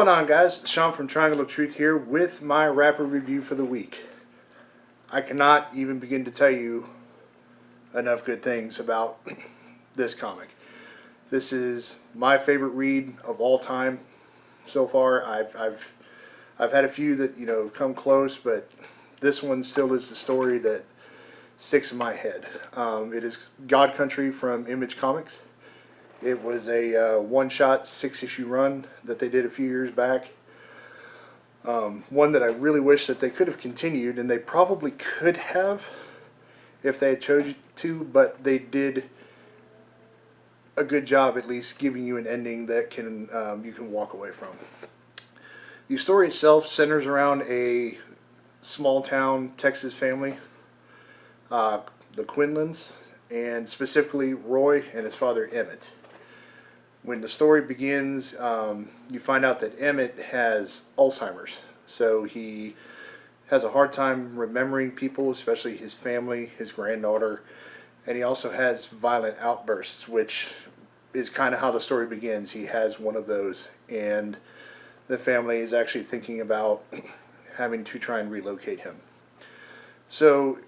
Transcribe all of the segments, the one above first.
going on, guys? Sean from Triangle of Truth here with my rapid review for the week. I cannot even begin to tell you enough good things about this comic. This is my favorite read of all time so far. I've had a few that have come close, but this one still is the story that sticks in my head. It is God Country from Image Comics. It was a one-shot, 6-issue run that they did a few years back. One that I really wish that they could have continued, and they probably could have if they had chosen to, but they did a good job at least giving you an ending that you can walk away from. The story itself centers around a small-town Texas family, the Quinlans, and specifically Roy and his father Emmett. When the story begins, you find out that Emmett has Alzheimer's, so he has a hard time remembering people, especially his family, his granddaughter, and he also has violent outbursts, which is kind of how the story begins. He has one of those, and the family is actually thinking about having to try and relocate him. So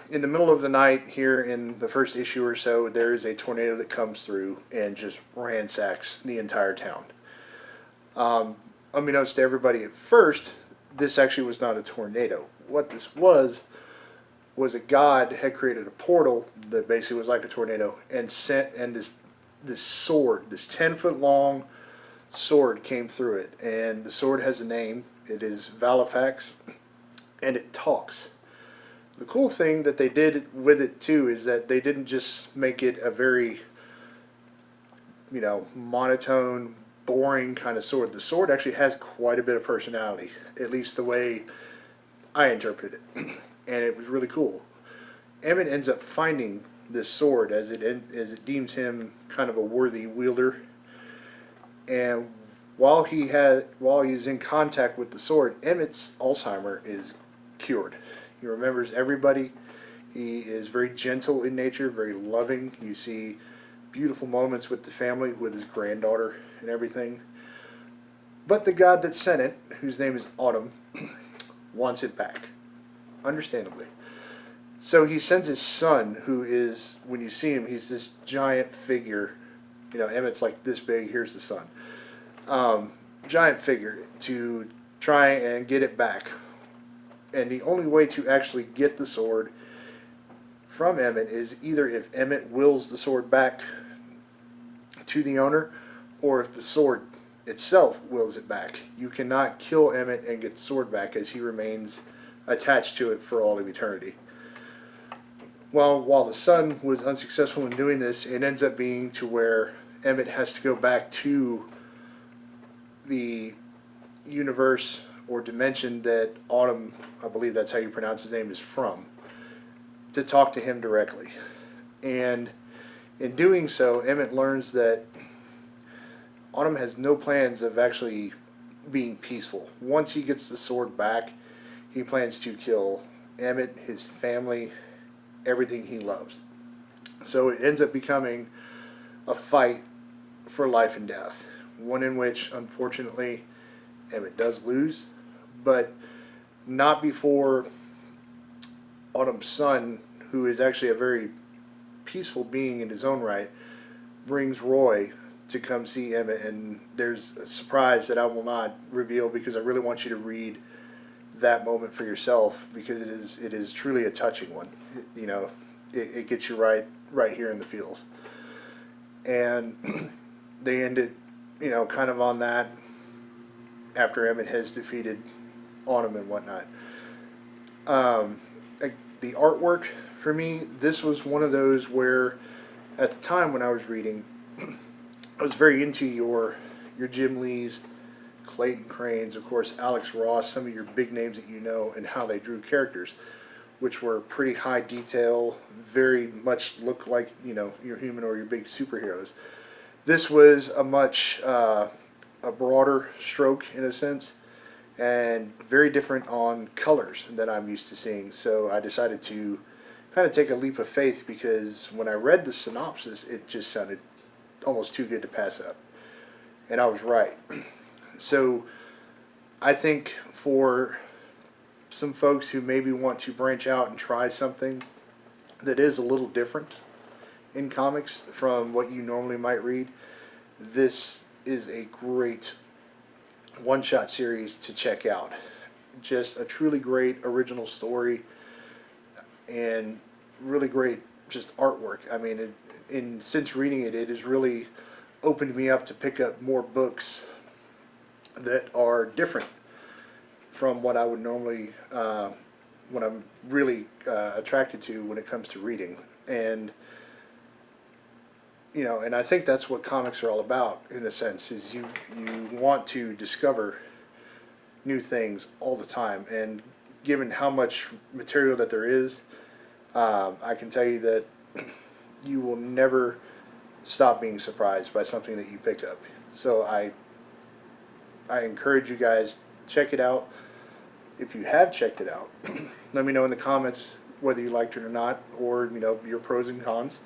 in the middle of the night here in the first issue or so, there is a tornado that comes through and just ransacks the entire town. Unbeknownst to everybody at first, this actually was not a tornado. What this was a God had created a portal that basically was like a tornado and this sword, this 10-foot long sword came through it, and the sword has a name. It is Valifax, and it talks. The cool thing that they did with it too is that they didn't just make it a very, monotone, boring kind of sword. The sword actually has quite a bit of personality, at least the way I interpret it, and it was really cool. Emmett ends up finding this sword as it deems him kind of a worthy wielder, and while he's in contact with the sword, Emmett's Alzheimer is cured. He remembers everybody. He is very gentle in nature, very loving. You see beautiful moments with the family, with his granddaughter and everything. But the God that sent it, whose name is Autumn, wants it back, understandably. So he sends his son, who is, when you see him, he's this giant figure. Emmett's like this big, here's the son. Giant figure to try and get it back. And the only way to actually get the sword from Emmett is either if Emmett wills the sword back to the owner, or if the sword itself wills it back. You cannot kill Emmett and get the sword back, as he remains attached to it for all of eternity. Well, while the son was unsuccessful in doing this, it ends up being to where Emmett has to go back to the universe or dimension that Autumn, I believe that's how you pronounce his name, is from, to talk to him directly. And in doing so, Emmett learns that Autumn has no plans of actually being peaceful. Once he gets the sword back, he plans to kill Emmett, his family, everything he loves. So it ends up becoming a fight for life and death, one in which, unfortunately, Emmett does lose, but not before Autumn's son, who is actually a very peaceful being in his own right, brings Roy to come see Emmett. And there's a surprise that I will not reveal, because I really want you to read that moment for yourself, because it is truly a touching one. It gets you right here in the feels. And they ended, kind of on that, after Emmett has defeated Autumn and whatnot. The artwork, for me, this was one of those where, at the time when I was reading, I was very into your Jim Lees, Clayton Cranes, of course, Alex Ross, some of your big names that you know, and how they drew characters, which were pretty high detail, very much look like, your human or your big superheroes. This was a much a broader stroke, in a sense, and very different on colors than I'm used to seeing. So I decided to kind of take a leap of faith, because when I read the synopsis, it just sounded almost too good to pass up. And I was right. So I think for some folks who maybe want to branch out and try something that is a little different in comics from what you normally might read, this is a great one-shot series to check out. Just a truly great original story and really great just artwork. I mean, since reading it, it has really opened me up to pick up more books that are different from what I would normally, what I'm really attracted to when it comes to reading. And and I think that's what comics are all about, in a sense, is you want to discover new things all the time. And given how much material that there is, I can tell you that you will never stop being surprised by something that you pick up. So I encourage you guys, check it out. If you have checked it out, let me know in the comments whether you liked it or not, or your pros and cons,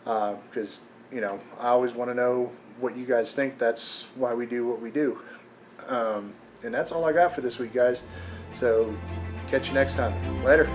because I always want to know what you guys think. That's why we do what we do. And that's all I got for this week, guys. So catch you next time. Later.